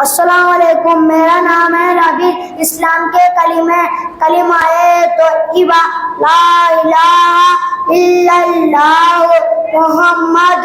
السلام علیکم، میرا نام ہے رابع۔ اسلام کے کلمہ طیبہ لا الہ الا اللہ محمد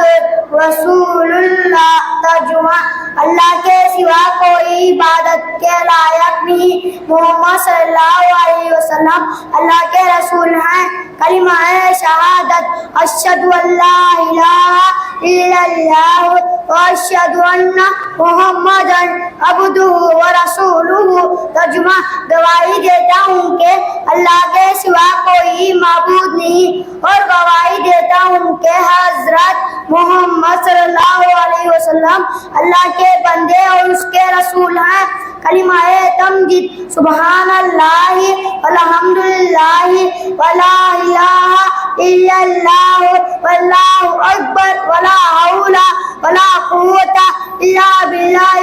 رسول اللہ، ترجمہ اللہ کے سوا کوئی عبادت کے لائق نہیں، محمد صلی اللہ علیہ وسلم اللہ کے رسول ہیں۔ کلمہ شہادت اشہد ان لا الہ الا اللہ واشہد ان محمدا عبدہ ورسولہ، ترجمہ گواہی دیتا ہوں کہ اللہ کے سوا کوئی معبود نہیں اور گواہی دیتا ہوں کہ حضرت محمد صلی اللہ علیہ وسلم اللہ کے بندے اور اس کے رسول ہیں۔ کلمہ تمجید سبحان اللہ والحمد للہ ولا الہ الا اللہ واللہ اکبر ولا حول ولا قوت الا باللہ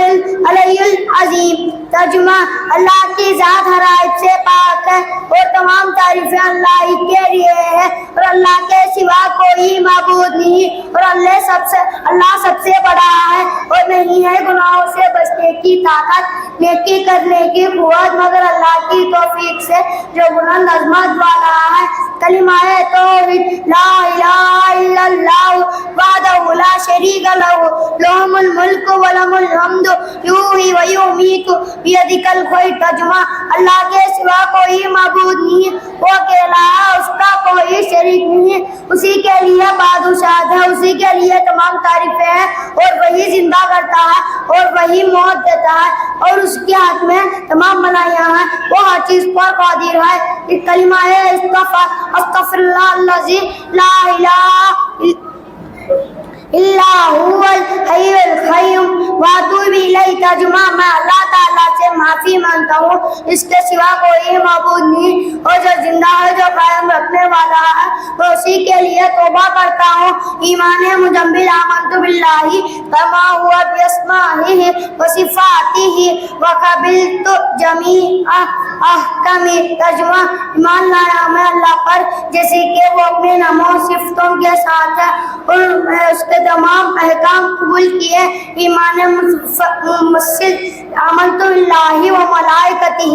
العلی العظیم، ترجمہ اللہ کی ذات ہر عیب سے پاک ہے اور تمام تعریفیں اللہ ہی کے لیے ہے اور اللہ کے سوا کوئی معبود نہیں اور اللہ سب سے بڑا ہے اور نہیں ہے گناہوں سے بچنے کی طاقت، نیکی کرنے کی قوت مگر اللہ کی توفیق سے جو بلند عظمت والا ہے۔ کلمہ توحید لا الہ الا اللہ وحدہ لا شریک لہ لہ الملک ولہ الحمد یحیی و یمیت بیدہ الخیر، ترجمہ اللہ کے سوا کوئی معبود نہیں، وہ اکیلا ہے، اس کا کوئی شریک نہیں، اسی کے لیے بادشاہت ہے، اسی کے لیے تمام تعریفیں ہیں اور وہی زندہ کرتا ہے اور وہی موت دیتا ہے اور اس کے ہاتھ میں تمام بھلائیاں ہیں، وہ ہر چیز پر قادر ہے۔ یہ کلمہ ہے استغفر اللہ الذی لا الہ الا هو الحی القیوم واتوب الیہ، ترجمہ میں اللہ تعالیٰ سے معافی مانگتا ہوں، اس کے سوا کوئی معبود نہیں اور جو زندہ ہے، جو قائم رکھنے والا ہے، میں اسی کے لیے توبہ کرتا ہوں۔ ایمان مجمل آمنت باللہ کما ہوا باسمائہ وصفاتہ وقبلت جمیع احکام، ترجمہ ایمان لایا میں اللہ پر جیسے کہ وہ اپنے ناموں صفتوں کے ساتھ ہے اور میں اس کے تمام احکام قبول کیے۔ ایمان مفصل آمنت باللہ وملائکتہ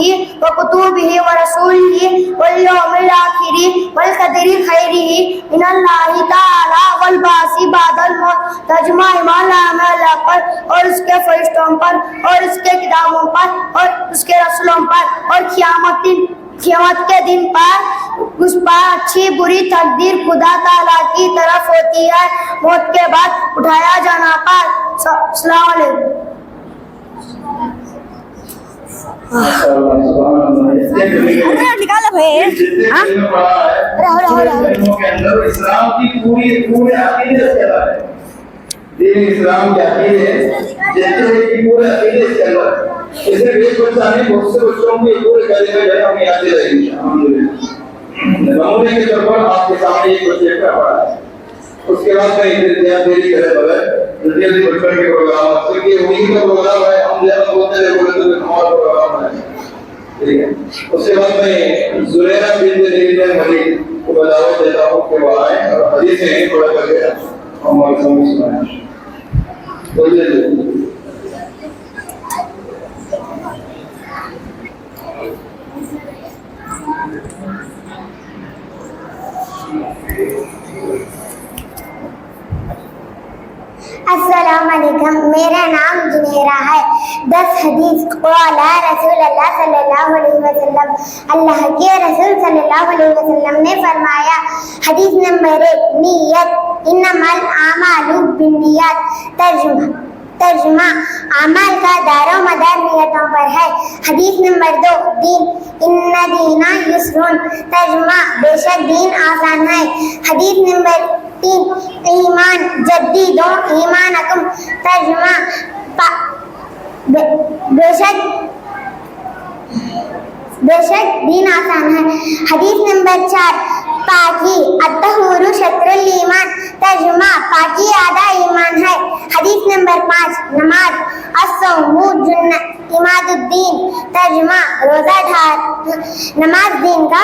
وکتبہ ورسولہ والیوم الآخر والقدر خیرہ من اللہ تعالی والبعث بعد الموت، ترجمہ ایمان لایا میں اللہ پر اور اس کے فرشتوں پر اور اس کے کتابوں پر اور اس کے رسولوں پر اور قیامت کے دن پر اس پر اچھی بری تقدیر خدا تعالیٰ کی طرف ہوتی ہے، موت کے بعد اٹھایا جانا پر۔ السلام علیکم۔ نکالا بھائی اسلام کی پورے عقیدے سے ہے، دین اسلام کے عقیدے جیسے کہ پورے عقیدے سے ہے، اسے ایک بچہ نہیں بہت سے بچوں کے پورے کلمہ جو ہے ہمیں یاد رہے گی الحمدللہ۔ نمونے کے طور پر آپ کے سامنے ایک بچے کا پڑھا ہے، اس کے بعد میں انتظار دیری کرے بغیر جلدی بچپن کے پروگرام سے کہ انہیں کا پروگرام ہے، ہم زیادہ بولتے ہیں بولتے تو ہمارا پروگرام ہے، ٹھیک ہے۔ اس کے بعد میں زریرہ بنت زید ملک کو دعوت دیتا ہوں کہ وہ آئیں اور حدیث میں پڑھ کر کے ہمارے سامنے سنائیں۔ بولتے السلام علیکم، میرا نام جنیرہ ہے۔ 10 حدیث قال رسول اللہ صلی اللہ علیہ وسلم، اللہ کے رسول صلی اللہ علیہ وسلم نے فرمایا۔ حدیث نمبر 1 نیت انما الاعمال بالنیات، ترجمہ اعمال کا دار و مدار نیتوں پر ہے۔ حدیث نمبر 2 دین ان دین یسر، ترجمہ بے شک دین آسان ہے۔ حدیث نمبر 3 ایمان جدیدو ایمانکم، ترجمہ بے شک دین آسان ہے۔ حدیث نمبر 4 پاکی الطہور شطر الایمان، ترجمہ پاکی آدھا ایمان ہے۔ حدیث نمبر 5 نماز الصوم عماد الدین، ترجمہ روزہ نماز دین کا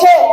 6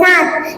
7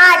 8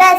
10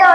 2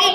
3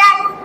4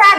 7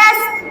10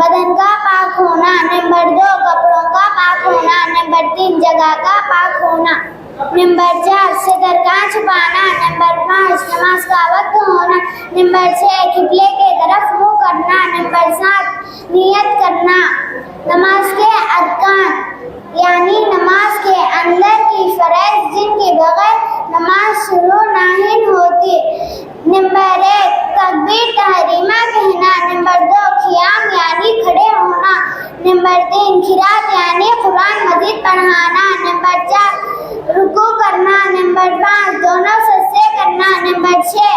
بدن کا پاک ہونا. نمبر 2 کپڑوں کا پاک ہونا. نمبر 3 جگہ کا پاک ہونا. نمبر 4 صدر کا چھپانا. نمبر 5 نماز کا وقت ہونا. نمبر 6 قبلے کے طرف منہ کرنا. نمبر 7 نیت کرنا. نماز کے ارکان یعنی نماز کے اندر کی فرائض جن کے بغیر نماز شروع نہیں ہوتی. نمبر 1 تکبیر تحریمہ کہنا. نمبر 2 قیام یعنی کھڑے ہونا. نمبر 3 قرات یعنی قرآن مجید پڑھانا. نمبر 4 رکوع کرنا. نمبر 5 دونوں سجدے کرنا. نمبر 6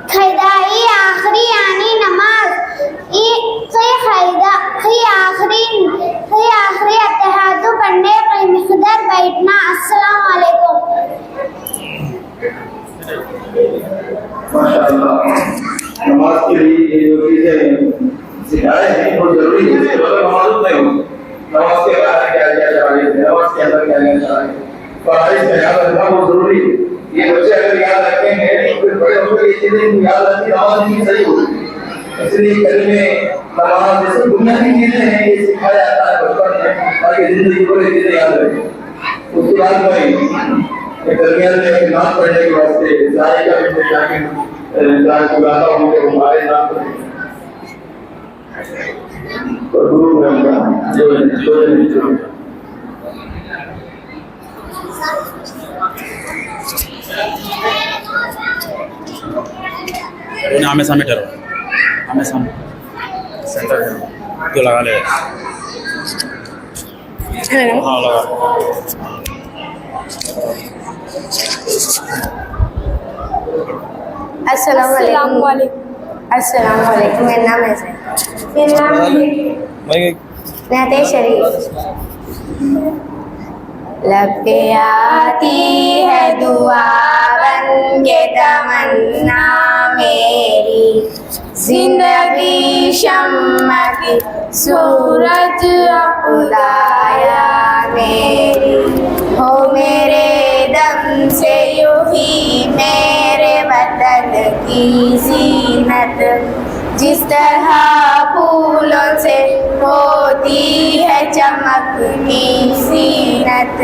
خیدائی آخری یعنی نماز آخری اتحاد پڑھنے کی مقدار بیٹھنا. السلام علیکم. ماشاءاللہ نماز کے لیے یہ جو چیزیں سکھائے ہیں وہ ضروری ہے. اس کے بغیر نماز نہیں ہوتی. نماز کے بعد کیا کیا جا رہی ہے, نماز کے اندر کیا کیا جا رہی ہے, فرائض کا یاد رکھنا بہت ضروری ہے. یہ بچے اگر یاد رکھیں گے تو پھر بڑے ہو کر یہ چیزیں یاد رکھیں نماز نہیں صحیح ہوگی. اس لیے کلمے نماز جیسے بنیادی چیزیں ہیں یہ سکھایا جاتا ہے بچپن میں تاکہ زندگی بھر چیزیں یاد رکھیں. اس کے بعد میں درمیان میں ایک نام پڑھنے کے واسطے ظاہر کا بھی جا کے ظاہر کو گاتا ہوں کہ ہمارے نام پڑھیں اور گرو رہا جو ہمیں سامنے ٹھہرو, ہمیں سامنے سینٹر تو لگا لے. ہاں لگا. السلام علیکم. السلام علیکم. میرا نام ہے نعت شریف. لب پہ آتی ہے دعا بن کے تمنا میری, زندگی شمع کی سورج خدایا میری, ہو میرے دم سے یوں ہی میرے وطن کی زینت, جس طرح پھولوں سے ہوتی ہے چمکتی زینت.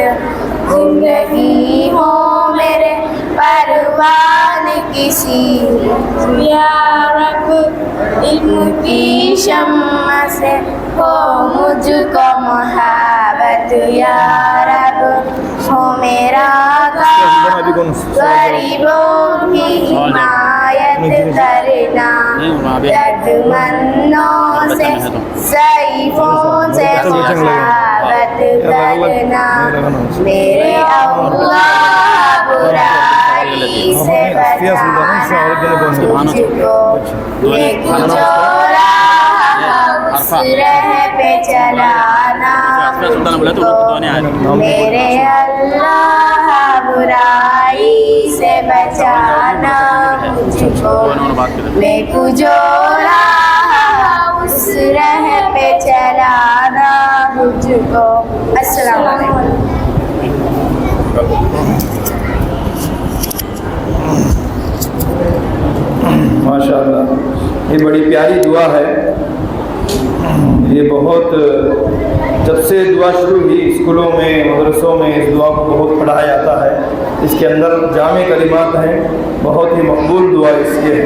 زندگی ہو میرے پروان کسی یا رب, علم کی شمع سے ہو مجھ کو محبت یا رب, ہو میرا کام غریبوں کی حمایت کرنا, دردمندوں سے ضعیفوں سے محبت کرنا. میرے اللہ برائی سے بچانا مجھ کو, نیک جو راہ اس راہ پہ چلانا مجھ کو. میرے اللہ برائی سے بچانا مجھ کو, نیک جو راہ اس راہ پہ چلانا مجھ کو. السلام علیکم. ماشاءاللہ یہ بڑی پیاری دعا ہے. یہ بہت جب سے دعا شروع ہوئی اسکولوں میں مدرسوں میں اس دعا کو بہت پڑھایا جاتا ہے. اس کے اندر جامع کلمات ہیں, بہت ہی مقبول دعا اس لیے ہے.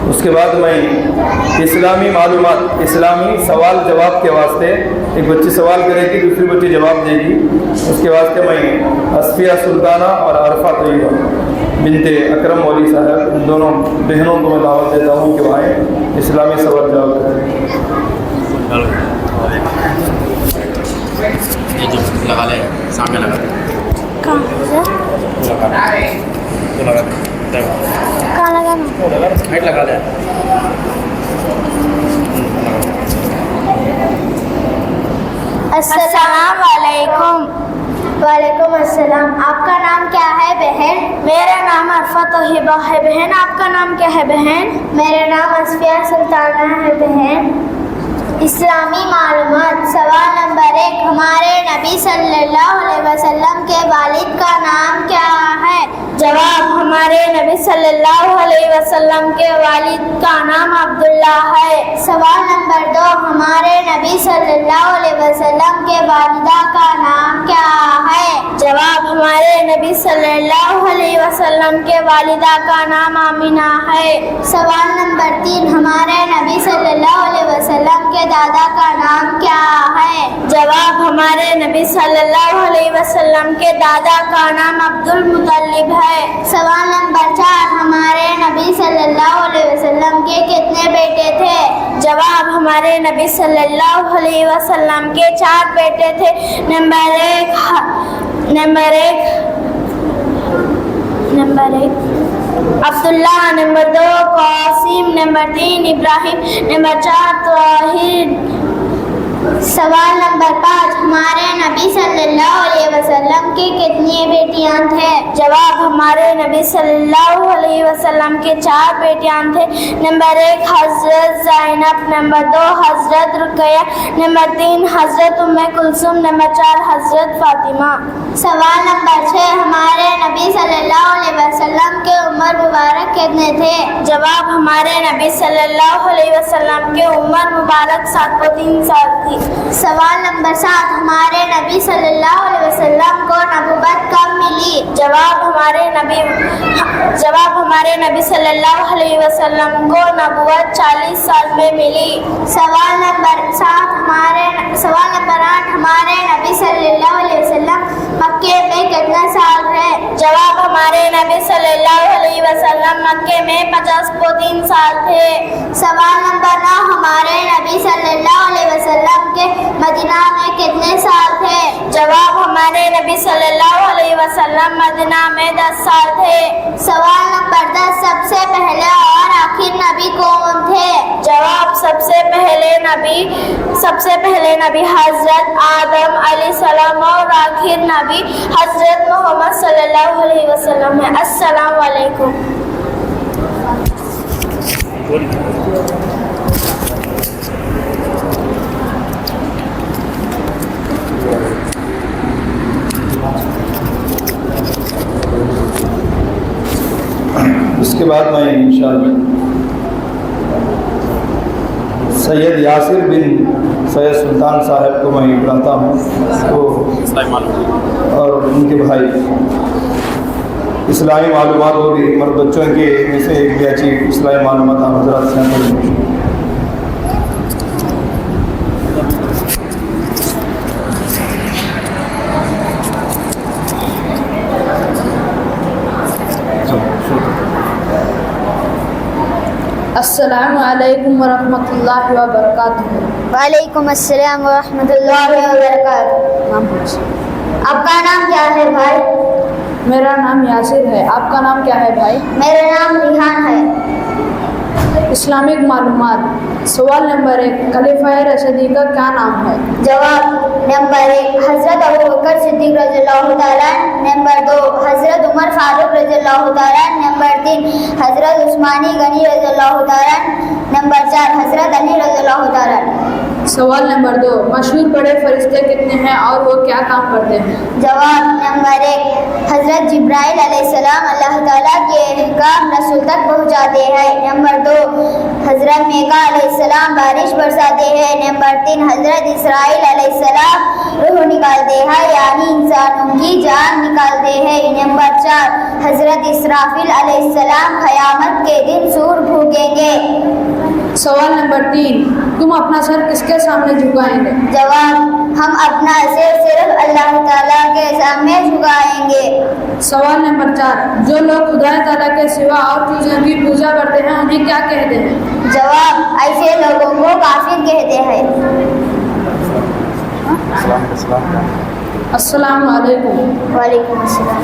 اس کے بعد میں اسلامی معلومات, اسلامی سوال جواب کے واسطے ایک بچی سوال کرے گی, دوسری بچی جواب دے گی. اس کے واسطے میں اصفیہ سلطانہ اور عرفہ طیبہ بنت اکرم مولی صاحب, ان دونوں بہنوں کو میں دعوت دیتا ہوں کہ وہ آئیں اسلامی سوال جواب کریں. لگا لے سامنے لگا لے. لگا لے. السلام علیکم. وعلیکم السلام. آپ کا نام کیا ہے بہن؟ میرا نام عرفہ طیبہ ہے. بہن آپ کا نام کیا ہے بہن؟ میرا نام اصفیہ سلطانہ ہے بہن. اسلامی معلومات. سوال نمبر 1, ہمارے نبی صلی اللہ علیہ وسلم کے والد کا نام کیا ہے؟ جواب, ہمارے نبی صلی اللہ علیہ وسلم کے والد کا نام عبداللہ اللہ ہے. سوال نمبر 2, ہمارے نبی صلی اللہ علیہ وسلم کے والدہ کا نام کیا ہے؟ جواب, ہمارے نبی صلی اللہ علیہ وسلم کے والدہ کا نام آمینہ ہے. سوال نمبر 3, ہمارے نبی صلی اللہ علیہ وسلم کے دادا کا نام کیا ہے؟ جواب, ہمارے نبی صلی اللہ علیہ وسلم کے دادا کا نام عبد المطلب ہے. سوال نمبر 4, ہمارے نبی صلی اللہ علیہ وسلم کے کتنے بیٹے تھے؟ جواب, ہمارے نبی صلی اللہ علیہ وسلم کے 4 بیٹے تھے. نمبر ایک عبداللہ, نمبر 2 قاسم, نمبر 3 ابراہیم, نمبر 4 طاہر. سوال نمبر 5, ہمارے نبی صلی اللہ علیہ وسلم کی کتنی بیٹیاں تھے؟ جواب, ہمارے نبی صلی اللہ علیہ وسلم کے 4 بیٹیاں تھے. نمبر 1 حضرت زینب, نمبر 2 حضرت رقیہ, نمبر 3 حضرت ام کلثوم, نمبر 4 حضرت فاطمہ. سوال نمبر 6, ہمارے نبی صلی اللہ علیہ وسلم کے عمر مبارک کتنے تھے؟ جواب, ہمارے نبی صلی اللہ علیہ وسلم کے عمر مبارک 703 سال تھی. سوال نمبر 7, ہمارے نبی صلی اللہ علیہ وسلم کو نبوت کب ملی؟ جواب, ہمارے نبی صلی اللہ علیہ وسلم کو نبوت 40 سال میں ملی. سوال نمبر 8, ہمارے نبی صلی اللہ علیہ وسلم مکے میں کتنے سال رہے؟ جواب, ہمارے نبی صلی اللہ علیہ وسلم مکے میں 53 سال تھے. سوال نمبر 9, ہمارے نبی صلی اللہ علیہ وسلم کے مدینہ میں کتنے سال تھے؟ جواب, ہمارے نبی صلی اللہ علیہ وسلم مدینہ میں 10 سال تھے. سوال نمبر 10, سب سے پہلے اور آخر نبی کون تھے؟ جواب, سب سے پہلے نبی حضرت آدم علیہ السلام اور آخر نبی حضرت محمد صلی اللہ علیہ وسلم ہے. السلام علیکم. اس کے بعد میں انشاءاللہ سید یاسر بن سید سلطان صاحب کو میں پڑھاتا ہوں اور ان کے بھائی اسلامی معلومات ہوگی اور بچوں کے میں سے ایک بھی اچھی اسلامی معلومات آپ حضرات سے پڑھیں. السلام علیکم ورحمۃ اللہ وبرکاتہ. وعلیکم السلام ورحمۃ اللہ وبرکاتہ. آپ کا نام کیا ہے بھائی؟ میرا نام یاسر ہے. آپ کا نام کیا ہے بھائی؟ میرا نام ریحان ہے. اسلامک معلومات. سوال نمبر 1, خلیفہ راشدین کا کیا نام ہے؟ جواب, نمبر 1 حضرت ابوبکر صدیق رضی اللہ تعالیٰ, نمبر 2 حضرت عمر فاروق رضی اللہ تعالیٰ, نمبر 3 حضرت عثمانی غنی رضی اللہ تعالیٰ, نمبر 4 حضرت علی رضی اللہ تعالیٰ. سوال نمبر 2, مشہور بڑے فرشتے کتنے ہیں اور وہ کیا کام کرتے ہیں؟ جواب, نمبر 1 حضرت جبرائیل علیہ السلام اللہ تعالیٰ کے احکام رسول تک پہنچاتے ہیں. نمبر 2 حضرت میکا علیہ السلام بارش برساتے ہیں. نمبر 3 حضرت اسرائیل علیہ السلام روح نکالتے ہیں یعنی انسانوں کی جان نکالتے ہیں. نمبر 4 حضرت اسرافیل علیہ السلام قیامت کے دن سور پھونکیں گے. سوال نمبر 3, تم اپنا سر کس کے سامنے جھکائیں گے؟ جواب, ہم اپنا سر صرف اللہ تعالیٰ کے سامنے جھکائیں گے. سوال نمبر 4, جو لوگ خدا تعالیٰ کے سوا اور چیزوں کی پوجا کرتے ہیں انہیں کیا کہتے ہیں؟ جواب, ایسے لوگوں کو کافر کہتے ہیں. السلام علیکم. وعلیکم السلام.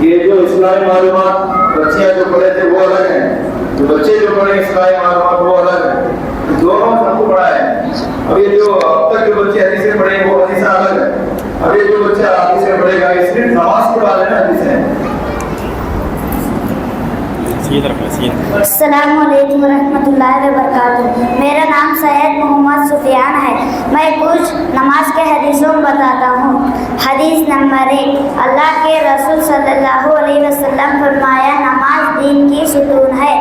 یہ جو اسلامی معلومات بچیاں جو پڑھے تھے وہ الگ ہیں, جو بچے جو پڑھے اسلامی معلومات وہ الگ ہیں. دونوں سب کو پڑھا ہے. اب یہ جو اب تک جو بچے حدیثیں پڑھے وہ حدیثیں الگ ہیں. ابھی جو بچہ حدیث میں پڑھے گا اس میں نماز کے بارے میں حدیث ہے. السلام علیکم ورحمۃ اللہ وبرکاتہ. میرا نام سید محمد سفیان ہے. میں کچھ نماز کے حدیثوں کو بتاتا ہوں. حدیث نمبر 1. اللہ کے رسول صلی اللہ علیہ وسلم فرمایا نماز دین کی ستون ہے.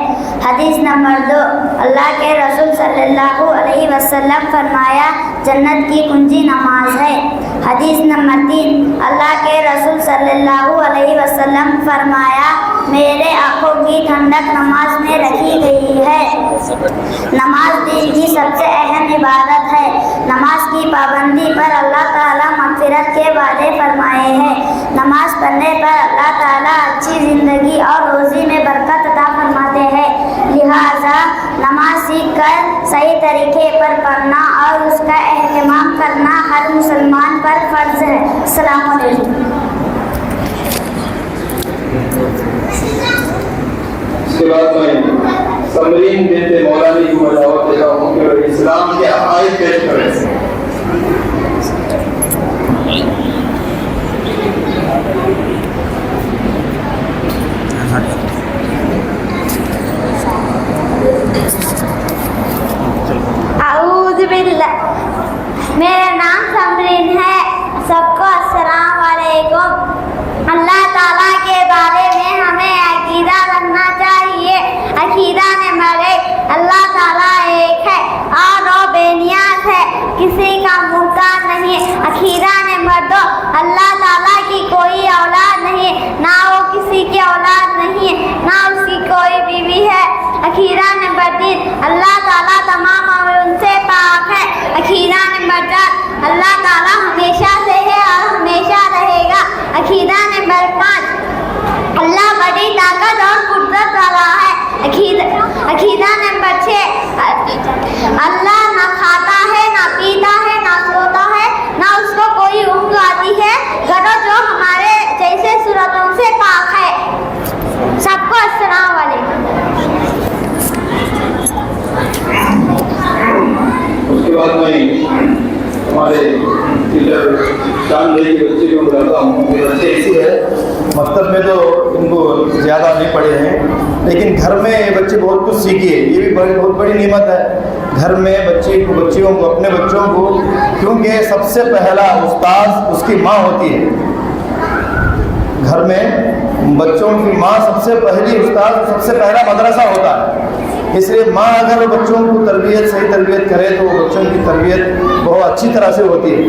حدیث نمبر 2. اللہ کے رسول صلی اللہ علیہ وسلم فرمایا جنت کی کنجی نماز ہے. حدیث نمبر 3. اللہ کے رسول صلی اللہ علیہ وسلم فرمایا میرے آنکھوں کی ٹھنڈک نماز میں رکھی گئی ہے. نماز دین کی سب سے اہم عبادت ہے. نماز کی پابندی پر اللہ تعالیٰ مغفرت کے وعدے فرمائے ہیں. نماز پڑھنے پر اللہ تعالیٰ اچھی زندگی اور روزی میں برکت عطا فرماتے ہیں. لہٰذا نماز سیکھ کر صحیح طریقے پر پڑھنا اور اس کا اہتمام کرنا ہر مسلمان پر فرض ہے. السلام علیکم. اس کے بعد میں سمرین بنت مولانا کو میں دعوت دیتا ہوں کہ وہ اسلام کے عقائد پیش کریں. اعوذ باللہ. میرا نام سمرین ہے. سب کو السلام علیکم. اللہ تعالیٰ کے بارے میں ہمیں عقیدہ رکھنا چاہیے. عقیدہ نمبر 1. اللہ تعالیٰ ایک ہے اور وہ بے نیاز ہے, کسی کا محتاج نہیں. عقیدہ نمبر 2. اللہ تعالیٰ کی کوئی اولاد نہیں, نہ وہ کسی کی اولاد نہیں, نہ اس کی کوئی بیوی ہے. عقیدہ نمبر 3. اللہ تعالیٰ تمام امور سے پاک ہے. عقیدہ نمبر 4. اللہ تعالیٰ ہمیشہ سے ہے اور ہمیشہ رہے گا. عقیدہ نمبر 5. اللہ بڑی طاقت اور قدرت والا ہے. عقیدہ نمبر 6. اللہ نہ کھاتا ہے, نہ پیتا ہے, نہ سوتا ہے, نہ اس کو کوئی اونگ آتی ہے, گرو جو ہمارے جیسے صورتوں سے پاک ہے. سب کو السلام علیکم. اس کے بعد میں ہمارے شان کے بچے کو بتاتا ہوں. بچے ایسی ہے مکتب میں تو ان کو زیادہ نہیں پڑھے ہیں, لیکن گھر میں بچے بہت کچھ سیکھے. یہ بھی بہت بڑی نعمت ہے گھر میں بچیوں کو اپنے بچوں کو, کیونکہ سب سے پہلا استاذ اس کی ماں ہوتی ہے. گھر میں بچوں کی ماں سب سے پہلی استاد, سب سے پہلا مدرسہ ہوتا ہے. اس لیے ماں اگر بچوں کو صحیح تربیت کرے تو بچوں کی تربیت بہت اچھی طرح سے ہوتی ہے.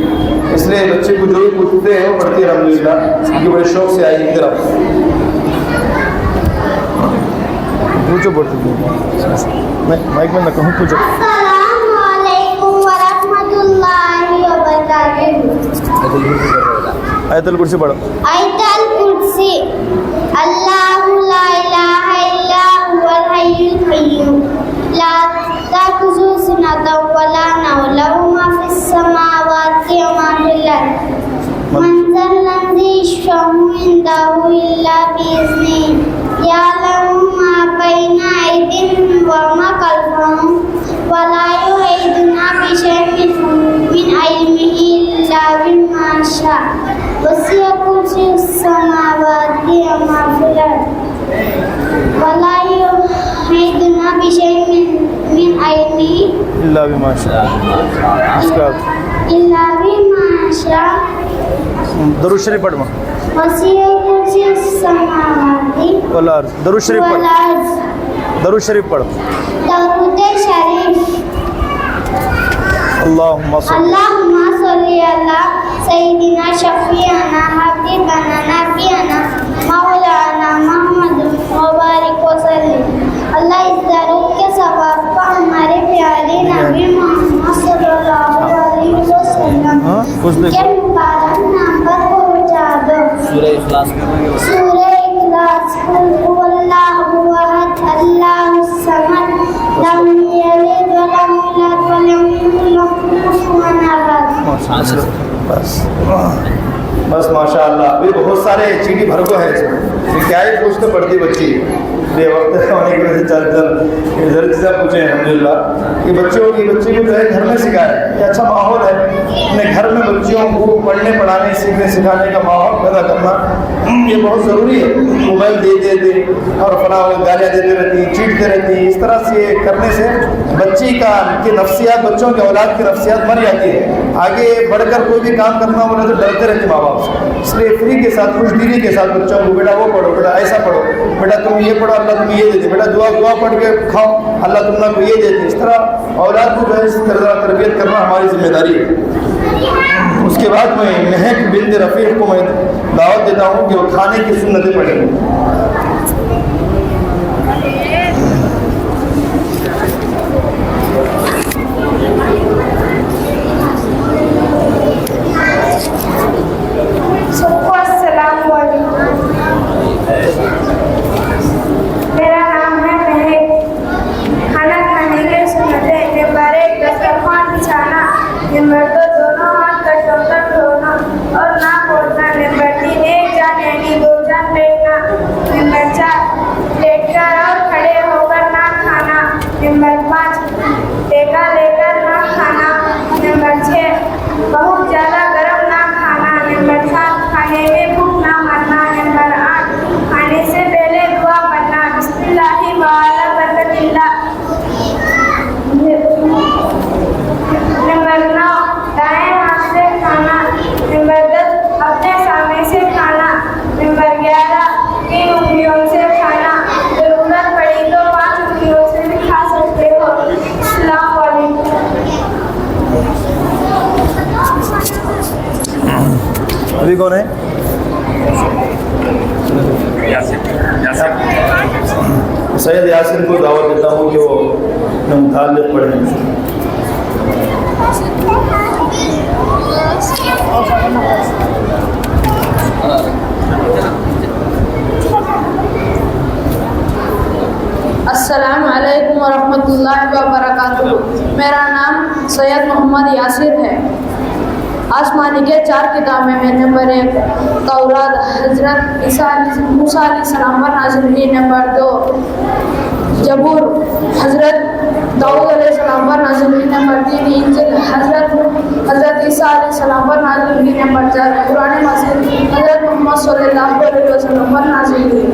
اس لیے بچے کو جو بھی پوچھتے ہیں وہ پڑھتی ہے الحمدللہ, کیونکہ بڑے شوق سے آئی کی طرف. پوچھو مائک میں نہ کہوں, پوچھو. السلام علیکم ورحمۃ اللہ وبرکاتہ. آیت الکرسی پڑھو. آیت الکرسی. اللہ لا الہ الا هو الحی القیوم لا تأخذہ سنۃ ولا نوم لہ ما فی السماوات وما فی الارض من ذا الذی یشفع عنده الا بإذنہ یعلم ما بین ایدیہم وما خلفہم ولا یحیطون بشیء من علمہ الا بما شاء وسع کرسیہ السماوات وما فی الارض ولا یحیطون بشیء من علمہ الا بما شاء. اس کا الا بما شاء. درود شریف پڑھو. وسع کرسیہ السماوات والارض. درود شریف پڑھو. والارض. درود شریف پڑھو. درود شریف. اللہم صل. اللہم صلی علی سیدنا شفیعنا حبیبنا نبینا مولانا محمد مبارک وسلم. اللہ اس درود کے ثواب کو ہمارے پیارے نبی محمد صلی اللہ علیہ وسلم کے مبارک نام پر پہنچا دو. سورہ اخلاص. سورہ اخلاص. قل هو اللہ احد اللہ الصمد لم یلد ولم یولد ولم یکن لہ کفوا احد. بس ماشاء اللہ. ابھی بہت سارے چیٹی بھر کو ہے اس میں, کیا ہی پوچھتے پڑھتی بچی. بے وقت ہونے کی وجہ سے ادھر چیزیں پوچھیں الحمدللہ کہ بچے کو جو ہے گھر میں سکھائے. یہ اچھا ماحول ہے اپنے گھر میں بچوں کو پڑھنے پڑھانے سیکھنے سکھانے کا ماحول پیدا کرنا یہ بہت ضروری ہے. موبائل دے اور فلاں گالیاں دیتے رہتی ہیں, چیٹتے رہتی ہیں. اس طرح سے کرنے سے بچی کی نفسیات, بچوں کے اولاد کی نفسیات مر جاتی ہے. آگے بڑھ کر کوئی بھی کام کرنا بولے تو ڈرتے رہتے ماں باپ سے. اس لیے فری کے ساتھ خوش دلی کے ساتھ بچوں کو بیٹا وہ پڑھو, بیٹا ایسا پڑھو, بیٹا تم یہ پڑھو اللہ تمہیں یہ دیتے, بیٹا دعا پڑھ کے کھاؤ اللہ تم کو یہ دیتے. اس طرح اولاد کو جو ہے اس طرح تربیت کرنا ہماری ذمہ داری ہے. اس کے بعد میں مہک بنت رفیق کو میں دعوت دیتا ہوں کہ وہ کھانے کی سنتیں پڑھیں. سب کو السلام علیکم. میرا نام ہے مہک. کھانا کھانے کے سنتیں: نمبر 1 دسترخوان بچھانا. نمبر 2 دونوں ہاتھ کٹوں تک دھونا اور نہ بولنا. نمبر 3 ایک جان یعنی 2 جان بیٹھنا. نمبر 4 لیٹ کر اور کھڑے ہو کر نہ کھانا. نمبر 5 ٹیکا لے کر نہ کھانا. نمبر 6 بہت زیادہ گرم نہ کھانا. نمبر 7 کھانے میں بھوک نہ مرنا. نمبر 8 کھانے سے پہلے دعا پڑھنا, بسم اللہ وعلی برکت اللہ. نمبر 9 دائیں ہاتھ سے کھانا. نمبر 10 اپنے سامنے سے کھانا. نمبر 11 3 انگلیوں سے کھانا. ضرورت پڑی تو 5 انگلیوں سے بھی کھا سکتے ہو. السلام علیکم. ابھی کون ہے؟ سید یاسر کو دعوت دیتا ہوں کہ وہ متعلق پڑھیں. السلام علیکم ورحمۃ اللہ وبرکاتہ. میرا نام سید محمد یاسر ہے. آسمانی کے 4 کتابیں میں نمبر 1 تورات حضرت موسیٰ علیہ السلام پر نازل ہوئی. نمبر 2 زبور حضرت داؤد علیہ السلام پر نازل ہوئی. نمبر 3 انجیل حضرت عیسیٰ علیہ السلام پر نازل ہوئی. نمبر 4 قرآن مجید حضرت محمد صلی اللہ علیہ وسلم پر نازل ہوئی.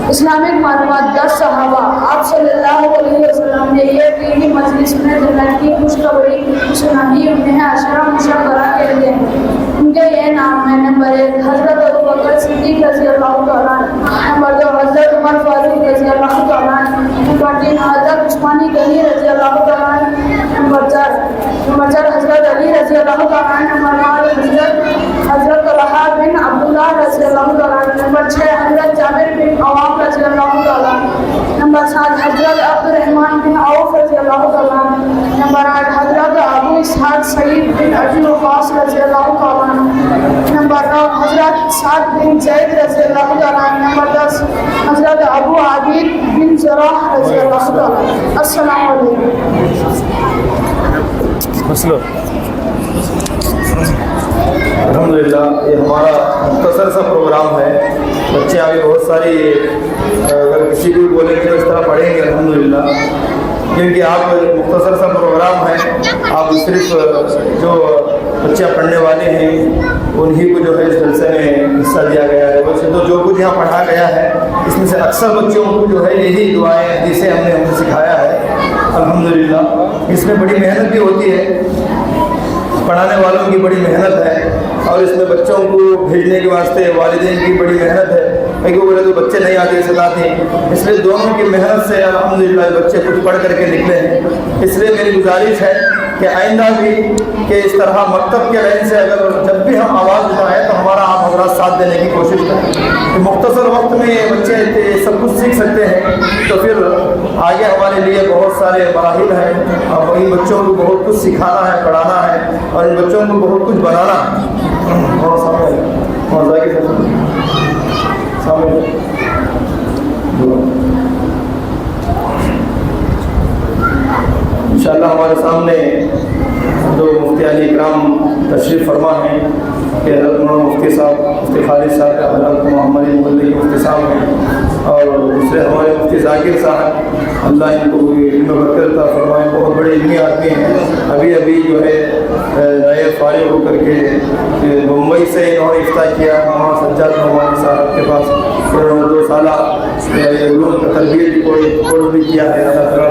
اسلامک معلومات 10 صحابہ آپ صلی اللہ علیہ وسلم نے یہ دینی مجلس میں جنت کی خوشخبری سنائی. انہیں عشرہ مشرہ کہتے ہیں. ان کے یہ نام ہیں: نمبر 1 حضرت ابوبکر صدیق رضی اللہ تعالیٰ عنہ. نمبر 2 حضرت عمر فاروق رضی اللہ تعالیٰ عنہ. نمبر 3 حضرت عثمان غنی رضی اللہ تعالیٰ عنہ. نمبر 4 حضرت علی رضی اللہ تعالیٰ عنہ. نمبر 5 حضرت طلحہ بن عبداللہ رضی اللہ تعالیٰ عنہ. نمبر 6 حضرت جابر بن عوام رضی اللہ تعالیٰ. نمبر 7 حضرت عبد الرحمن بن عوف رضی اللہ تعالیٰ. نمبر 8 حضرت ابو اسحاق سعید بن ابی وقاص رضی اللہ تعالیٰ. نمبر 9 حضرت سعد بن زید رضی اللہ تعالیٰ. نمبر 10 حضرت ابو عبید بن جراح رضی اللہ تعالیٰ. السلام علیکم. الحمدللہ یہ ہمارا مختصر سا پروگرام ہے. بچے آگے بہت ساری اگر کسی کو بولیں گے تو اس طرح پڑھیں گے الحمدللہ, کیونکہ آپ مختصر سا پروگرام ہے. آپ صرف جو بچے پڑھنے والے ہیں انہی کو جو ہے اس جلسے میں حصہ دیا گیا ہے. ویسے تو جو کچھ یہاں پڑھا گیا ہے اس میں سے اکثر بچوں کو جو ہے یہی دعائیں حدیثیں ہم نے سکھایا ہے الحمدللہ. اس میں بڑی محنت بھی ہوتی ہے, پڑھانے والوں کی بڑی محنت ہے, اور اس میں بچوں کو بھیجنے کے واسطے والدین کی بڑی محنت ہے. کیونکہ بولے تو بچے نہیں آتے سکھاتے, اس لیے دونوں کی محنت سے الحمدللہ بچے کچھ پڑھ کر کے نکلے ہیں. اس لیے میری گزارش ہے کہ آئندہ بھی کہ اس طرح مکتب کے لائن سے اگر جب بھی ہم آواز اٹھائیں تو ہمارا آپ حضرات ساتھ دینے کی کوشش کریں. کہ مختصر وقت میں یہ بچے سب کچھ سیکھ سکتے ہیں, تو پھر آگے ہمارے لیے بہت سارے مراحل ہیں, اور وہی بچوں کو بہت کچھ سکھانا ہے, پڑھانا ہے, اور ان بچوں کو بہت کچھ بنانا انشاءاللہ. ہمارے سامنے جو مفتی علی اکرام تشریف فرما ہیں کہ حضرت مولانا مفتی صاحب مفتی خالد صاحب حضرت محمد محلے کے مفتی صاحب ہیں، اور دوسرے ہمارے مفتی ذاکر صاحب، اللہ ان کو علم برکت عطا فرمائے، بہت بڑے علمی آدمی ہیں۔ ابھی جو ہے نئے فارغ ہو کر کے ممبئی سے انہوں نے افتتاح کیا مولانا سجاد نعمانی صاحب کے پاس، انہوں نے 2 سالہ علوم کا تربیت کورس بھی کیا ہے۔ اللہ تعالیٰ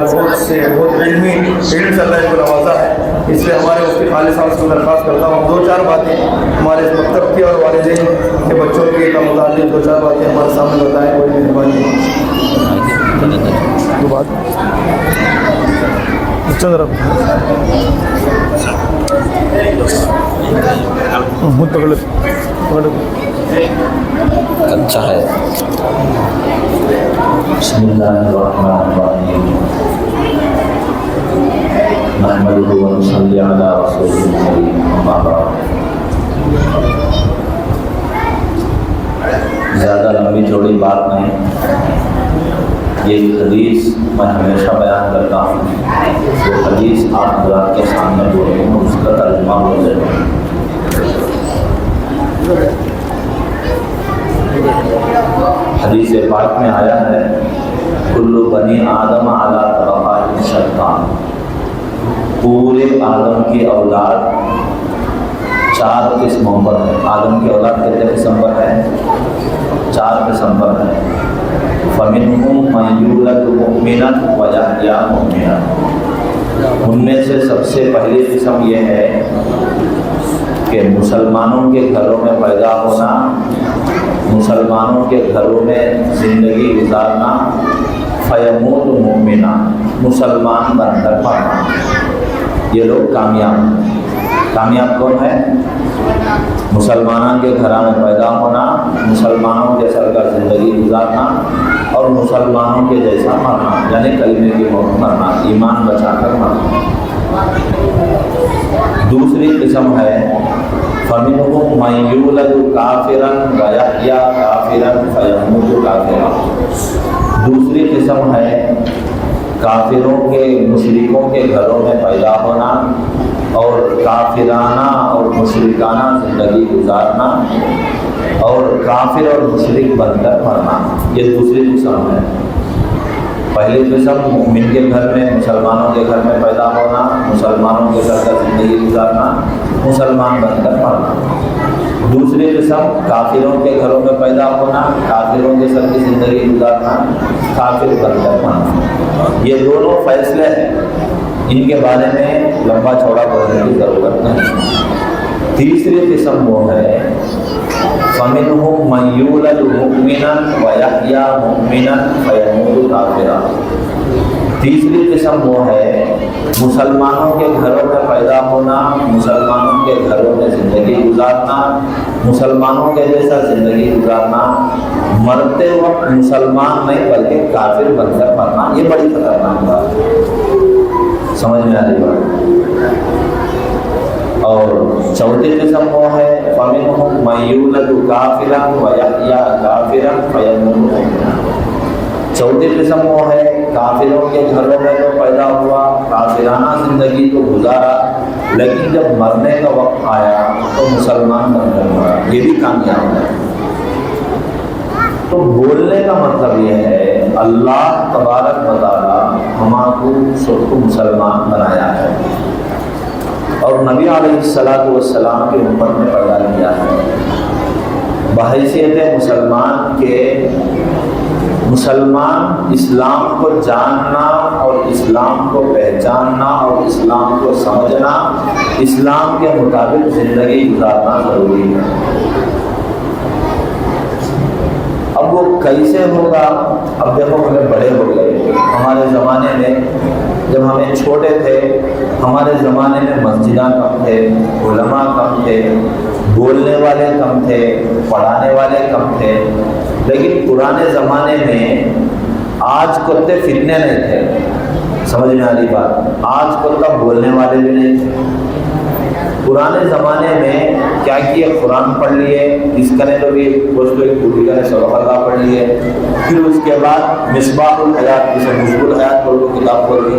بہت علمی علم سے اللہ کو نوازا ہے۔ اس لیے ہمارے مفتی خالد صاحب سے درخواست کرتا ہوں 2-4 باتیں ہمارے اس مکتب کی اور والدین کے بچوں کے متعلق 2-4 باتیں ہمارے سامنے بتائیں، بڑی مہربانی ہے۔ بات چندر اچھا ہے۔ بسم اللہ الرحمن الرحیم نحمدہ و نصلی علی رسولہ الکریم اما بعد۔ زیادہ لمبی چوڑی بات نہیں، یہ حدیث میں ہمیشہ بیان کرتا ہوں، وہ حدیث آپ حضرات کے سامنے بولوں گا، اس کا ترجمہ بول دیں۔ حدیث پاک میں آیا ہے کل بنی آدم علی طبقات شتان، پورے آدم کی اولاد 4 قسموں پر ہے۔ آدم کی اولاد کتنے قسم پر ہے؟ 4 قسم پر ہے۔ فمنہم من یولد مؤمنا ویحیی مؤمنا، ان میں سے سب سے پہلی قسم یہ ہے کہ مسلمانوں کے گھروں میں پیدا ہونا، مسلمانوں کے گھروں میں زندگی گزارنا، فیموت مؤمنا، مسلمان بن کر مرنا، یہ لوگ کامیاب ہیں۔ کامیاب کون ہے؟ مسلمانوں کے گھروں میں پیدا ہونا، مسلمانوں کے سر کا زندگی گزارنا اور مسلمانوں کے جیسا مرنا، یعنی کلمے کی موت مرنا، ایمان بچا کر مرنا۔ دوسری قسم ہے فَمِنْهُمْ مَنْ يُولَدُ كَافِرًا وَيَحْيَى كَافِرًا فَيَمُوتُ كَافِرًا، دوسری قسم ہے کافروں کے مشرکوں کے گھروں میں پیدا ہونا اور کافرانہ اور مشرکانہ زندگی گزارنا اور کافر اور مشرک بن کر مرنا، یہ دوسری قسم ہے۔ پہلی قسم مومن کے گھر میں، مسلمانوں کے گھر میں پیدا ہونا، مسلمانوں کے گھر کا زندگی گزارنا، مسلمان بن کر مرنا۔ دوسری قسم کافروں کے گھروں میں پیدا ہونا، کافروں کے سر کی زندگی گزارنا، کافر بن کر مرنا۔ یہ دونوں فیصلے ہیں، ان کے بارے میں لمبا چوڑا بولنے کی ضرورت نہیں۔ تیسری قسم وہ ہے فَمِنْهُمْ مَنْ يُولَدُ مُؤْمِنًا وَيَحْيَى مُؤْمِنًا فَيَمُوتُ كَافِرًا، تیسری قسم وہ ہے مسلمانوں کے گھروں میں پیدا ہونا، مسلمانوں کے گھروں میں زندگی گزارنا، مسلمانوں کے جیسا زندگی گزارنا، مرتے وقت مسلمان نہیں بلکہ کافر بن کر مرنا، یہ بڑی خطرناک بات ہے۔ سمجھ میں آ رہی بات؟ اور چوتھی قسم وہ ہے فَمِنْهُمْ مَنْ يُولَدُ كَافِرًا وَيَحْيَى كَافِرًا فَيَمُوتُ مُؤْمِنًا، چوتھی قسم وہ ہے کافروں کے گھروں میں تو پیدا ہوا، کافرانہ زندگی تو گزارا، لیکن جب مرنے کا وقت آیا تو مسلمان بن کر مرا، یہ بھی کامیاب ہے۔ تو بولنے کا مطلب یہ ہے اللہ تبارک و تعالی ہمارے سب کو مسلمان بنایا ہے اور نبی علیہ السلام کی امت میں پیدا کیا ہے۔ بحیثیت مسلمان کے مسلمان اسلام کو جاننا اور اسلام کو پہچاننا اور اسلام کو سمجھنا، اسلام کے مطابق زندگی گزارنا ضروری ہے۔ اب وہ کیسے ہوگا؟ اب دیکھو ہمیں بڑے ہو گئے، ہمارے زمانے میں جب ہمیں چھوٹے تھے ہمارے زمانے میں مسجداں کم تھے، علماء کم تھے، بولنے والے کم تھے، پڑھانے والے کم تھے، لیکن پرانے زمانے میں آج کتے فتنے نہیں تھے۔ سمجھ میں آ رہی بات؟ آج کتا بولنے والے بھی نہیں تھے۔ پرانے زمانے میں کیا کیے؟ قرآن پڑھ لیے، اس کرے تو بھی کچھ ایک پوری کرے سبق اللہ پڑھ لیے، پھر اس کے بعد مصباح الحیات جسے مشکل حیات پڑھ لو کتاب پڑھ لی،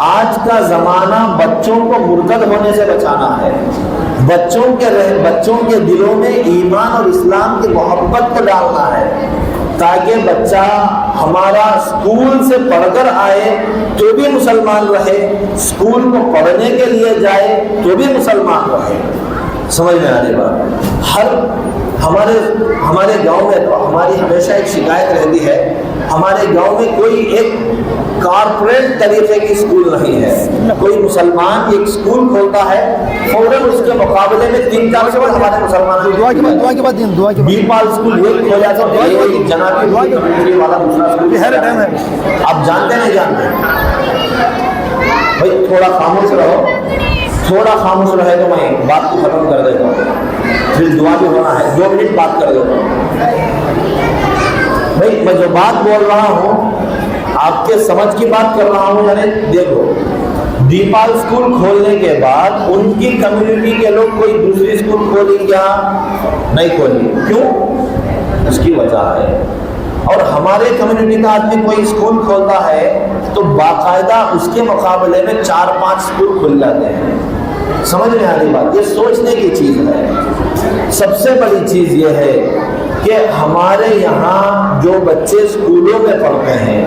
آج کا زمانہ بچوں کو مرتد ہونے سے بچانا ہے، بچوں کے دلوں میں ایمان اور اسلام کی محبت کو ڈالنا ہے، تاکہ بچہ ہمارا اسکول سے پڑھ کر آئے تو بھی مسلمان رہے، اسکول کو پڑھنے کے لیے جائے تو بھی مسلمان رہے۔ سمجھ میں آنے بات، ہمارے گاؤں میں تو ہماری ہمیشہ ایک شکایت رہتی ہے، ہمارے گاؤں میں کوئی ایک کارپوریٹ طریقے کی اسکول نہیں ہے۔ کوئی مسلمان ایک اسکول کھولتا ہے، فوراً اس کے مقابلے میں 3-4 سے ہمارے مسلمان بی پال اسکول ایک کھولا تو جنابی والا دوسرا اسکول۔ آپ جانتے نہیں جانتے بھائی، تھوڑا خاموش رہو، تھوڑا خاموش رہے تو میں بات کو ختم کر دیتا ہوں، پھر دعا بھی ہونا ہے، 2 منٹ بات کر دیتا ہوں۔ بھائی میں جو بات بول رہا ہوں آپ کے سمجھ کی بات کر رہا ہوں، یعنی دیکھو دیپال اسکول کھولنے کے بعد ان کی کمیونٹی کے لوگ کوئی دوسری اسکول کھولیں کیا؟ نہیں کھولیں۔ کیوں؟ اس کی وجہ ہے، اور ہمارے کمیونٹی کا آدمی کوئی اسکول کھولتا ہے تو باقاعدہ اس کے مقابلے میں 4-5 اسکول کھل جاتے ہیں۔ سمجھ میں آ رہی بات؟ یہ سوچنے کی چیز ہے۔ سب سے بڑی چیز یہ ہے کہ ہمارے یہاں جو بچے اسکولوں میں پڑھتے ہیں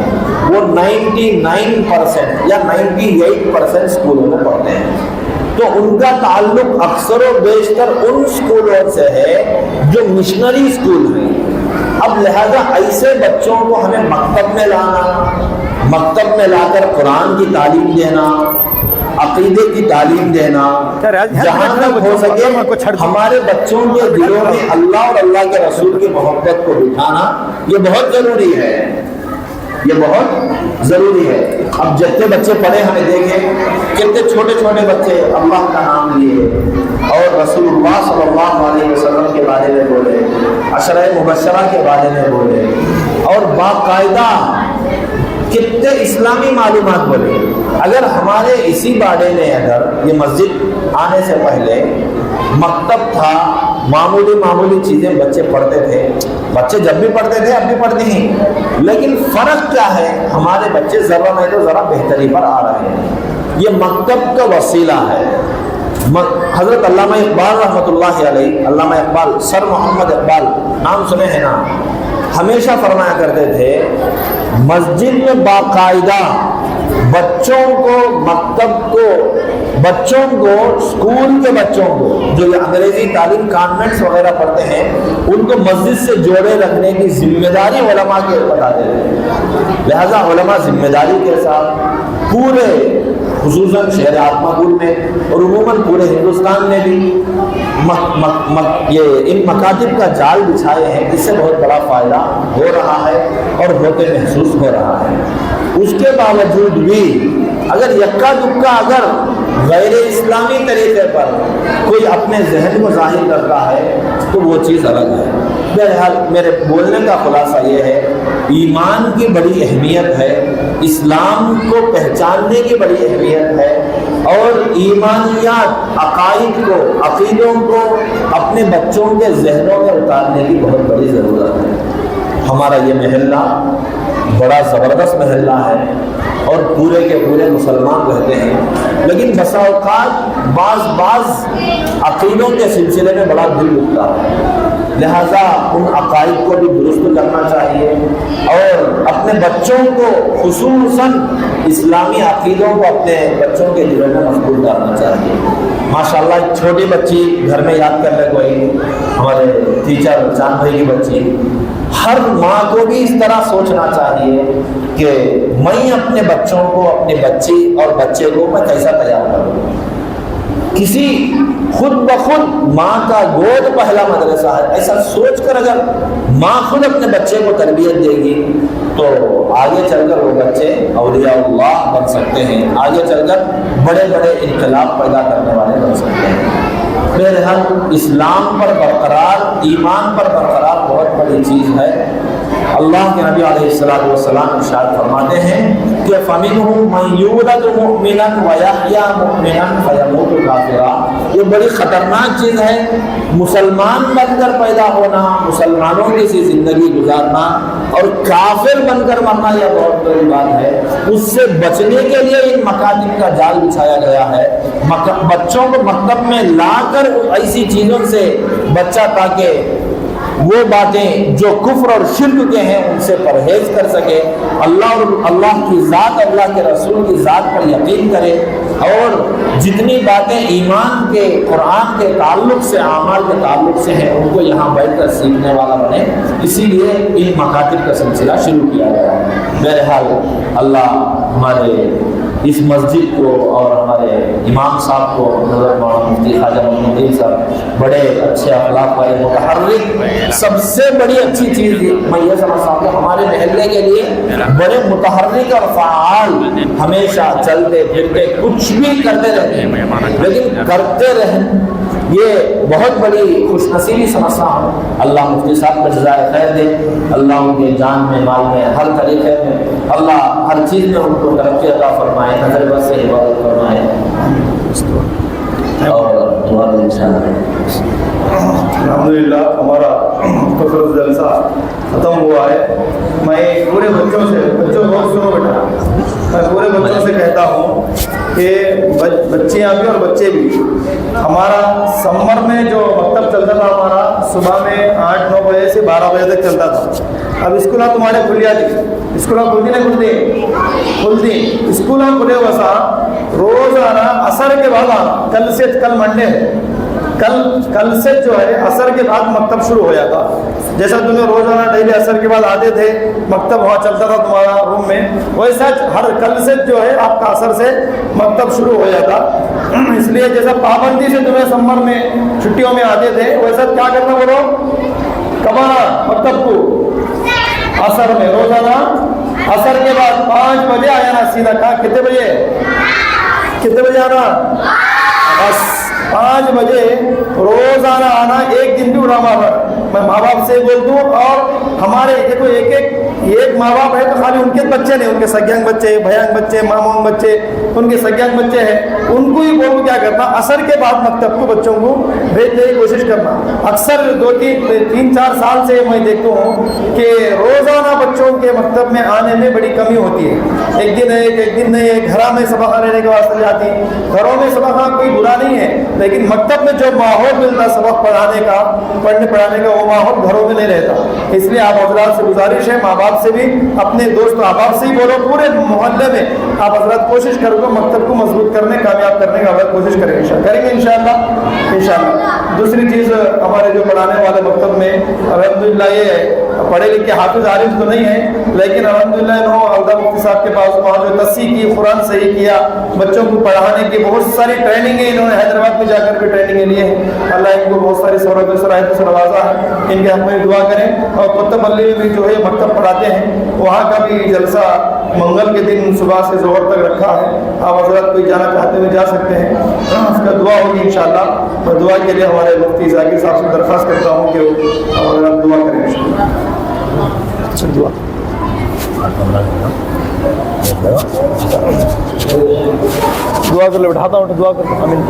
وہ 99% یا 98% اسکولوں میں پڑھتے ہیں، تو ان کا تعلق اکثر و بیشتر ان اسکولوں سے ہے جو مشنری اسکول ہیں۔ اب لہذا ایسے بچوں کو ہمیں مکتب میں لانا، مکتب میں لا کر قرآن کی تعلیم دینا، عقیدے کی تعلیم دینا، جہاں تک ہو سکے ہمارے بچوں کے دلوں میں اللہ اور اللہ کے رسول کی محبت کو بٹھانا، یہ بہت ضروری ہے، یہ بہت ضروری ہے۔ اب جتنے بچے پڑھے ہمیں دیکھیں، کتنے چھوٹے چھوٹے بچے اللہ کا نام لیے اور رسول اللہ صلی اللہ علیہ وسلم کے بارے میں بولے، عشرہ مبشرہ کے بارے میں بولے، اور باقاعدہ کتنے اسلامی معلومات بولے۔ اگر ہمارے اسی باڑے میں اگر یہ مسجد آنے سے پہلے مکتب تھا، معمولی چیزیں بچے پڑھتے تھے، بچے جب بھی پڑھتے تھے اب بھی پڑھتے ہیں، لیکن فرق کیا ہے؟ ہمارے بچے ذرا نہیں تو ذرا بہتری پر آ رہے ہیں۔ یہ مکتب کا وسیلہ ہے۔ حضرت علامہ اقبال رحمۃ اللہ علیہ، علامہ اقبال، سر محمد اقبال نام سنے ہیں نا، ہمیشہ فرمایا کرتے تھے مسجد میں باقاعدہ بچوں کو، مکتب کو، بچوں کو، اسکول کے بچوں کو جو یہ انگریزی تعلیم کانوینٹس وغیرہ پڑھتے ہیں ان کو مسجد سے جوڑے رکھنے کی ذمہ داری علماء کے بتاتے ہیں۔ لہذا علماء ذمہ داری کے ساتھ پورے خصوصاً شہر آتماگل میں اور عموماً پورے ہندوستان میں بھی یہ ان مکاتب کا جال بچھائے ہیں۔ اس سے بہت بڑا فائدہ ہو رہا ہے اور ہوتے محسوس ہو رہا ہے۔ اس کے باوجود بھی اگر یکا دکا اگر غیر اسلامی طریقے پر کوئی اپنے ذہن کو ظاہر کرتا ہے تو وہ چیز الگ ہے۔ بہرحال میرے بولنے کا خلاصہ یہ ہے، ایمان کی بڑی اہمیت ہے، اسلام کو پہچاننے کی بڑی اہمیت ہے، اور ایمانیات، عقائد کو، عقیدوں کو اپنے بچوں کے ذہنوں میں اتارنے کی بہت بڑی ضرورت ہے۔ ہمارا یہ محلہ بڑا زبردست محلہ ہے اور پورے کے پورے مسلمان رہتے ہیں، لیکن بسا اوقات بعض عقیدوں کے سلسلے میں بڑا دل دکھتا ہے۔ لہذا ان عقائد کو بھی درست کرنا چاہیے اور اپنے بچوں کو خصوصاً اسلامی عقیدوں کو اپنے بچوں کے دلوں میں مقبول کرنا چاہیے۔ ماشاءاللہ ایک چھوٹی بچی گھر میں یاد کر لے کوئی، ہمارے ٹیچر چاند بھائی کی بچی، ہر ماں کو بھی اس طرح سوچنا چاہیے کہ میں اپنے بچوں کو، اپنی بچی اور بچے کو میں کیسا تیار کروں۔ کسی خود بخود ماں کا گود پہلا مدرسہ ہے، ایسا سوچ کر اگر ماں خود اپنے بچے کو تربیت دے گی تو آگے چل کر وہ بچے اولیاء اللہ بن سکتے ہیں، آگے چل کر بڑے بڑے انقلاب پیدا کرنے والے بن سکتے ہیں۔ بہرحال اسلام پر برقرار، ایمان پر برقرار بہت بڑی چیز ہے۔ اللہ کے نبی علیہ السلام ارشاد فرماتے ہیں کہ کہ فَمِنْهُمْ مَنْ يُولَدُ مُؤْمِنًا وَيَحْيَى مُؤْمِنًا فَيَمُوتُ كَافِرًا۔ یہ بڑی خطرناک چیز ہے، مسلمان بن کر پیدا ہونا، مسلمانوں کی سی زندگی گزارنا اور کافر بن کر مرنا، یہ بہت بڑی بات ہے۔ اس سے بچنے کے لیے ان مکاتب کا جال بچھایا گیا ہے، بچوں کو مکتب میں لا کر ایسی چیزوں سے بچہ تاکہ وہ باتیں جو کفر اور شرک کے ہیں ان سے پرہیز کر سکے، اللہ کی ذات، اللہ کے رسول کی ذات پر یقین کرے، اور جتنی باتیں ایمان کے، قرآن کے تعلق سے، اعمال کے تعلق سے ہیں ان کو یہاں بیٹھ کر سیکھنے والا بنے۔ اسی لیے ان مکاتب کا سلسلہ شروع کیا گیا ہے۔ بہرحال اللہ ہمارے اس مسجد کو اور ہمارے امام صاحب کو، حضرت مولانا مفتی خواجہ محمد الدین صاحب، بڑے اچھے اخلاق والے متحرک، سب سے بڑی اچھی چیز میں یہ سمجھتا ہوں کہ ہمارے محلے کے لیے بڑے متحرک اور فعال، ہمیشہ چلتے پھرتے کچھ بھی کرتے رہتے ہیں، لیکن کرتے رہیں، یہ بہت بڑی خوش نصیبی سمجھتا ہوں۔ اللہ مفتی صاحب کو جزائے خیر دے، اللہ ان کے جان میں، مال میں، ہر طریقے میں اللہ ہر چیز میں ان کو ترقی عطا فرمائے، نظر بس سے حفاظت فرمائے، اور دعا دیں انشاءاللہ۔ الحمدللہ ہمارا مختصر جلسہ ختم ہوا ہے۔ میں پورے بچوں سے، بچوں بہت سنو بیٹا، میں پورے بچوں سے کہتا ہوں کہ بچیاں بھی اور بچے بھی، ہمارا سمر میں جو مکتب چلتا تھا ہمارا صبح میں 8-9 بجے سے 12 بجے تک چلتا تھا۔ اب اسکول تمہارے کھل جاتی، اسکول کھلتی نہیں کھلتی اسکول کھلے وسا روزانہ عصر کے بعد آنا، کل منڈے ہے، کل سے جو ہے عصر کے بعد مکتب شروع ہو جاتا۔ جیسا تمہیں روزانہ ڈیلی عصر کے بعد آتے تھے، مکتب وہاں چلتا تھا تمہارا روم میں، ویسا ہر کل سے جو ہے آپ کا عصر سے مکتب شروع ہو جاتا۔ اس لیے جیسا پابندی سے تمہیں سمر میں چھٹیوں میں آتے تھے، ویسا کیا کرنا بولو، کب آنا مکتب کو، عصر میں، روزانہ عصر کے بعد 5 بجے آ جانا سیدھا۔ کہا کتنے بجے آنا؟ بس 5 بجے روزانہ آنا، ایک دن بھی اڑا مارا۔ میں ماں باپ سے بولتا ہوں، اور ہمارے دیکھو ایک ماں باپ ہے تو خالی ان کے بچے نہیں، ان کے سگیانگ بچے، بھیانگ بچے، ماموں بچے، ان کے سگیانگ بچے ہیں، ان کو ہی بولو کیا کرنا، عصر کے بعد مکتب کو بچوں کو بھیجنے کی کوشش کرنا۔ اکثر 2-3-4 سال سے میں دیکھتا ہوں کہ روزانہ بچوں کے مکتب میں آنے میں بڑی کمی ہوتی ہے، ایک دن نہیں، گھر میں سبق رہنے کے واسطے جاتی۔ گھروں میں سبق کوئی برا نہیں ہے، لیکن مکتب میں جو ماحول ملتا سبق پڑھانے کا، پڑھانے کا، وہ ماحول گھروں میں نہیں رہتا۔ اس لیے آپ حضرات سے گزارش ہے، ماں باپ سے بھی، اپنے دوست احباب سے ہی بولو، پورے محلے میں آپ حضرات کوشش کرو گے مکتب کو مضبوط کرنے، کامیاب کرنے کا کوشش کریں گے انشاءاللہ۔ دوسری چیز، ہمارے جو پڑھانے والے مکتب میں الحمدللہ یہ پڑھے لکھے حافظ عالم تو نہیں ہے، لیکن الحمدللہ انہوں مفتی صاحب کے پاس وہاں جو تصحیح کی، قرآن صحیح کیا، بچوں کو پڑھانے کی بہت ساری ٹریننگیں انہوں نے حیدرآباد میں جا کر بھی ٹریننگیں لیے ہیں۔ اللہ ان کو بہت ساری سہولتوں سے نوازا ہے، ان کے حق میں دعا کریں۔ اور کتب علی میں بھی جو ہے مکتب پڑھاتے ہیں، وہاں کا بھی جلسہ منگل کے دن صبح سے ظہر تک رکھا ہے، آپ حضرات کوئی جانا چاہتے ہوئے جا سکتے ہیں، اس کا دعا ہوگی انشاءاللہ۔ میں دعا کے لیے ہمارے مفتی ذاکر صاحب سے درخواست کرتا ہوں کہ آپ حضرات دعا کریں انشاءاللہ۔ دعا کر لے، بٹھاتا ہوں، دعا کر لو، آمین۔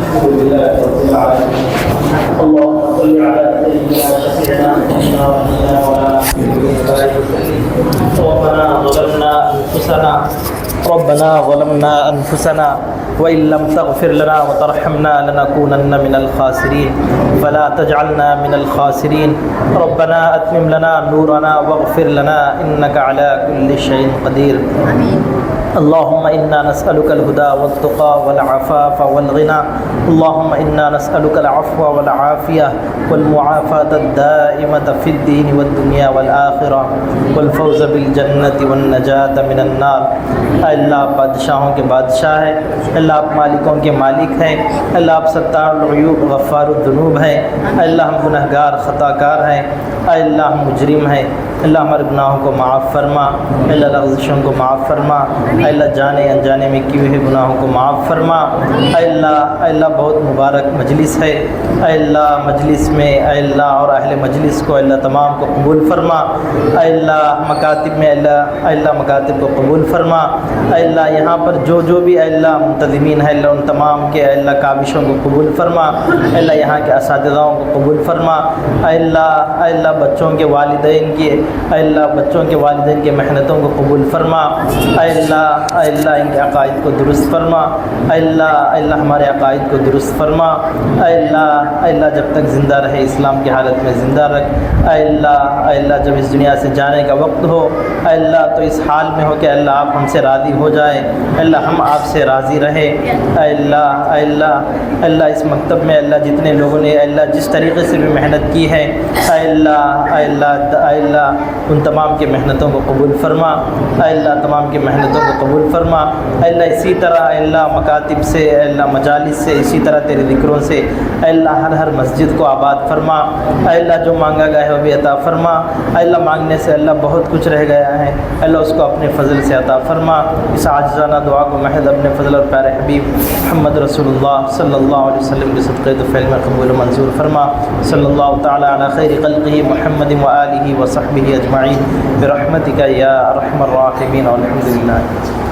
ربنا ظلمنا أنفسنا وإن لم تغفر لنا وترحمنا لنكونن من الخاسرين فلا تجعلنا من الخاسرين ربنا أتمم لنا نورنا واغفر لنا إنك على كل شيء قدير اللهم إنا نسألك الهدى والتقى والعفاف والغنى اللهم إنا نسألك العفو والعافية والمعافاة الدائمة في الدين والدنيا والآخرة والفوز بالجنة والنجاة من النار۔ اللہ آپ بادشاہوں کے بادشاہ ہیں، اللہ آپ مالکوں کے مالک ہیں، اللہ آپ ستار العیوب غفار الذنوب ہیں، اللہ ہم گنہگار خطا کار ہیں، اللہ ہم مجرم ہیں، اللہ ہمارے گناہوں کو معاف فرما، اللہ لغزشوں کو معاف فرما، اللہ جانے انجانے میں کیے ہوئے گناہوں کو معاف فرما۔ اللہ بہت مبارک مجلس ہے، اللہ مجلس میں اللہ اور اہل مجلس کو اللہ تمام کو قبول فرما، اللہ مکاتب میں اللہ مکاتب کو قبول فرما، اللہ یہاں پر جو بھی اللہ منتظمین ہے اللہ ان تمام کے اللہ کاوشوں کو قبول فرما، اللہ یہاں کے اساتذاؤں کو قبول فرما، اللہ بچوں کے والدین کی محنتوں کو قبول فرما، اللہ ان کے عقائد کو درست فرما، اللہ ہمارے عقائد کو درست فرما، اللہ جب تک زندہ رہے اسلام کی حالت میں زندہ رکھ، اللہ جب اس دنیا سے جانے کا وقت ہو اللہ تو اس حال میں ہو کہ اللہ آپ ہم سے راضی ہو جائیں، اللہ ہم آپ سے راضی رہے، اللہ اس مکتب میں اللہ جتنے لوگوں نے اللہ جس طریقے سے بھی محنت کی ہے اللہ ان تمام کی محنتوں کو قبول فرما، اللہ تمام کی محنتوں کو قبول فرما، اللہ اسی طرح اللہ مکاتب سے اللہ مجالس سے اسی طرح تیرے ذکروں سے اللہ ہر مسجد کو آباد فرما، اللہ جو مانگا گیا ہے وہ بھی عطا فرما، اللہ مانگنے سے اللہ بہت کچھ رہ گیا ہے اللہ اس کو اپنے فضل سے عطا فرما، اس عاجزانہ دعا کو محض اپنے فضل اور پیارے حبیب محمد رسول اللہ صلی اللہ علیہ وسلم کے صدقے تو فعل میں قبول و منظور فرما، صلی اللہ تعالی علی خیر خلقہ محمد و آلہ و صحبہ اجمعین برحمتک یا ارحم الراحمین والحمد للہ۔